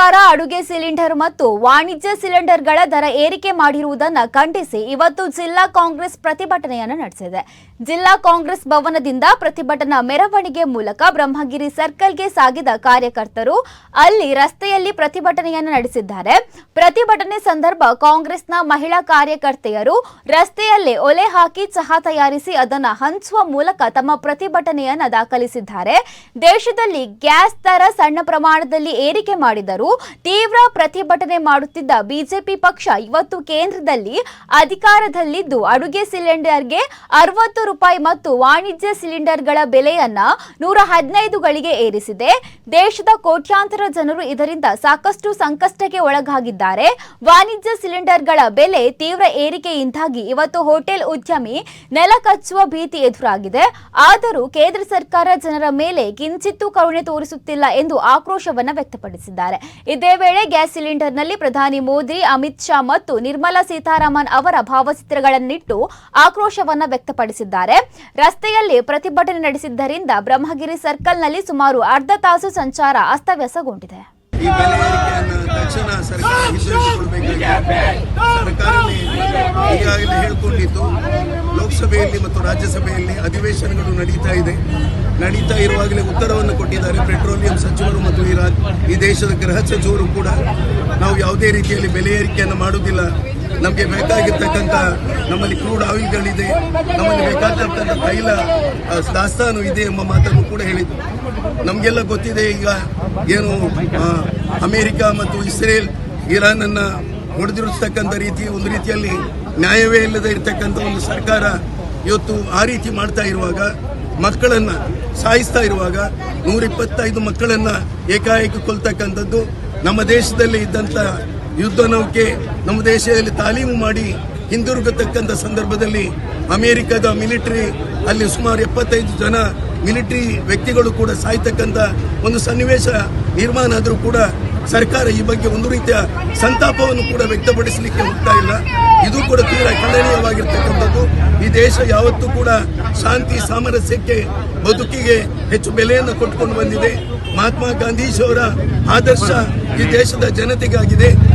ಸರ್ಕಾರ ಅಡುಗೆ ಸಿಲಿಂಡರ್ ಮತ್ತು ವಾಣಿಜ್ಯ ಸಿಲಿಂಡರ್ಗಳ ದರ ಏರಿಕೆ ಮಾಡಿರುವುದನ್ನು ಖಂಡಿಸಿ ಇವತ್ತು ಜಿಲ್ಲಾ ಕಾಂಗ್ರೆಸ್ ಪ್ರತಿಭಟನೆಯನ್ನು ನಡೆಸಿದೆ. ಜಿಲ್ಲಾ ಕಾಂಗ್ರೆಸ್ ಭವನದಿಂದ ಪ್ರತಿಭಟನಾ ಮೆರವಣಿಗೆ ಮೂಲಕ ಬ್ರಹ್ಮಗಿರಿ ಸರ್ಕಲ್ಗೆ ಸಾಗಿದ ಕಾರ್ಯಕರ್ತರು ಅಲ್ಲಿ ರಸ್ತೆಯಲ್ಲಿ ಪ್ರತಿಭಟನೆಯನ್ನು ನಡೆಸಿದ್ದಾರೆ. ಪ್ರತಿಭಟನೆ ಸಂದರ್ಭ ಕಾಂಗ್ರೆಸ್ನ ಮಹಿಳಾ ಕಾರ್ಯಕರ್ತೆಯರು ರಸ್ತೆಯಲ್ಲೇ ಒಲೆ ಹಾಕಿ ಚಹಾ ತಯಾರಿಸಿ ಅದನ್ನು ಹಂಚುವ ಮೂಲಕ ತಮ್ಮ ಪ್ರತಿಭಟನೆಯನ್ನು ದಾಖಲಿಸಿದ್ದಾರೆ. ದೇಶದಲ್ಲಿ ಗ್ಯಾಸ್ ದರ ಸಣ್ಣ ಪ್ರಮಾಣದಲ್ಲಿ ಏರಿಕೆ ಮಾಡಿದರು. ತೀವ್ರ ಪ್ರತಿಭಟನೆ ಮಾಡುತ್ತಿದ್ದ ಬಿಜೆಪಿ ಪಕ್ಷ ಇವತ್ತು ಕೇಂದ್ರದಲ್ಲಿ ಅಧಿಕಾರದಲ್ಲಿದ್ದು ಅಡುಗೆ ಸಿಲಿಂಡರ್ಗೆ 60 ರೂಪಾಯಿ ಮತ್ತು ವಾಣಿಜ್ಯ ಸಿಲಿಂಡರ್ಗಳ ಬೆಲೆಯನ್ನ 115ಗಳಿಗೆ ಏರಿಸಿದೆ. ದೇಶದ ಕೋಟ್ಯಾಂತರ ಜನರು ಇದರಿಂದ ಸಾಕಷ್ಟು ಸಂಕಷ್ಟಕ್ಕೆ ಒಳಗಾಗಿದ್ದಾರೆ. ವಾಣಿಜ್ಯ ಸಿಲಿಂಡರ್ಗಳ ಬೆಲೆ ತೀವ್ರ ಏರಿಕೆಯಿಂದಾಗಿ ಇವತ್ತು ಹೋಟೆಲ್ ಉದ್ಯಮಿ ನೆಲ ಕಚ್ಚುವ ಭೀತಿ ಎದುರಾಗಿದೆ. ಆದರೂ ಕೇಂದ್ರ ಸರ್ಕಾರ ಜನರ ಮೇಲೆ ಕಿಂಚಿತ್ತೂ ಕರುಣೆ ತೋರಿಸುತ್ತಿಲ್ಲ ಎಂದು ಆಕ್ರೋಶವನ್ನು ವ್ಯಕ್ತಪಡಿಸಿದ್ದಾರೆ. ಇದೇ ವೇಳೆ ಗ್ಯಾಸ್ ಸಿಲಿಂಡರ್ನಲ್ಲಿ ಪ್ರಧಾನಿ ಮೋದಿ, ಅಮಿತ್ ಶಾ ಮತ್ತು ನಿರ್ಮಲಾ ಸೀತಾರಾಮನ್ ಅವರ ಭಾವಚಿತ್ರಗಳನ್ನಿಟ್ಟು ಆಕ್ರೋಶವನ್ನು ವ್ಯಕ್ತಪಡಿಸಿದ್ದಾರೆ. ರಸ್ತೆಯಲ್ಲಿ ಪ್ರತಿಭಟನೆ ನಡೆಸಿದ್ದರಿಂದ ಬ್ರಹ್ಮಗಿರಿ ಸರ್ಕಲ್ನಲ್ಲಿ ಸುಮಾರು ಅರ್ಧ ತಾಸು ಸಂಚಾರ ಅಸ್ತವ್ಯಸ್ತಗೊಂಡಿದೆ. ಈ ಬೆಲೆ ಏರಿಕೆಯನ್ನು ತಕ್ಷಣ ಸರ್ಕಾರ ಹಿಂದಿರುಗಿಸಿಕೊಳ್ಳಬೇಕಾಗಿದೆ. ಸರ್ಕಾರವೇ ಈಗಾಗಲೇ ಹೇಳಿಕೊಂಡಿದ್ದು ಲೋಕಸಭೆಯಲ್ಲಿ ಮತ್ತು ರಾಜ್ಯಸಭೆಯಲ್ಲಿ ಅಧಿವೇಶನಗಳು ನಡೀತಾ ಇರುವಾಗಲೇ ಉತ್ತರವನ್ನು ಕೊಟ್ಟಿದ್ದಾರೆ. ಪೆಟ್ರೋಲಿಯಂ ಸಚಿವರು ಮತ್ತು ಈ ದೇಶದ ಗೃಹ ಸಚಿವರು ಕೂಡ ನಾವು ಯಾವುದೇ ರೀತಿಯಲ್ಲಿ ಬೆಲೆ ಏರಿಕೆಯನ್ನು ಮಾಡುವುದಿಲ್ಲ, ನಮಗೆ ಬೇಕಾಗಿರ್ತಕ್ಕಂಥ ನಮ್ಮಲ್ಲಿ ಕ್ರೂಡ್ ಆಯಿಲ್ಗಳಿದೆ, ನಮ್ಮಲ್ಲಿ ಬೇಕಾಗಿರ್ತಕ್ಕಂಥ ತೈಲ ದಾಸ್ತಾನು ಇದೆ ಎಂಬ ಮಾತನ್ನು ಕೂಡ ಹೇಳಿದ್ರು. ನಮಗೆಲ್ಲ ಗೊತ್ತಿದೆ ಈಗ ಏನು ಅಮೆರಿಕ ಮತ್ತು ಇಸ್ರೇಲ್ ಇರಾನ್ ಅನ್ನ ಹೊಡೆದಿರತಕ್ಕಂಥ ಒಂದು ರೀತಿಯಲ್ಲಿ ನ್ಯಾಯವೇ ಇಲ್ಲದೆ ಇರತಕ್ಕಂಥ ಒಂದು ಸರ್ಕಾರ ಇವತ್ತು ಆ ರೀತಿ ಮಾಡ್ತಾ ಇರುವಾಗ, ಮಕ್ಕಳನ್ನ ಸಾಯಿಸ್ತಾ ಇರುವಾಗ 125 ಮಕ್ಕಳನ್ನ ಏಕಾಏಕಿ ಕೊಲ್ತಕ್ಕಂಥದ್ದು, ನಮ್ಮ ದೇಶದಲ್ಲಿ ಇದ್ದಂಥ ಯುದ್ಧ ನೌಕೆ ನಮ್ಮ ದೇಶದಲ್ಲಿ ತಾಲೀಮು ಮಾಡಿ ಹಿಂದಿರುಗತಕ್ಕಂಥ ಸಂದರ್ಭದಲ್ಲಿ ಅಮೆರಿಕದ ಮಿಲಿಟರಿ ಅಲ್ಲಿ ಸುಮಾರು 75 ಜನ ಮಿಲಿಟರಿ ವ್ಯಕ್ತಿಗಳು ಕೂಡ ಸಾಯ್ತಕ್ಕಂಥ ಒಂದು ಸನ್ನಿವೇಶ ನಿರ್ಮಾಣ ಆದರೂ ಕೂಡ ಸರ್ಕಾರ ಈ ಬಗ್ಗೆ ಒಂದು ರೀತಿಯ ಸಂತಾಪವನ್ನು ಕೂಡ ವ್ಯಕ್ತಪಡಿಸಲಿಕ್ಕೆ ಹೋಗ್ತಾ ಇಲ್ಲ. ಇದು ಕೂಡ ತೀವ್ರ ಖಂಡನೀಯವಾಗಿರ್ತಕ್ಕಂಥದ್ದು. ಈ ದೇಶ ಯಾವತ್ತೂ ಕೂಡ ಶಾಂತಿ ಸಾಮರಸ್ಯಕ್ಕೆ, ಬದುಕಿಗೆ ಹೆಚ್ಚು ಬೆಲೆಯನ್ನು ಕೊಟ್ಟುಕೊಂಡು ಬಂದಿದೆ. ಮಹಾತ್ಮ ಗಾಂಧೀಜಿಯವರ ಆದರ್ಶ ಈ ದೇಶದ ಜನತೆಗಾಗಿದೆ.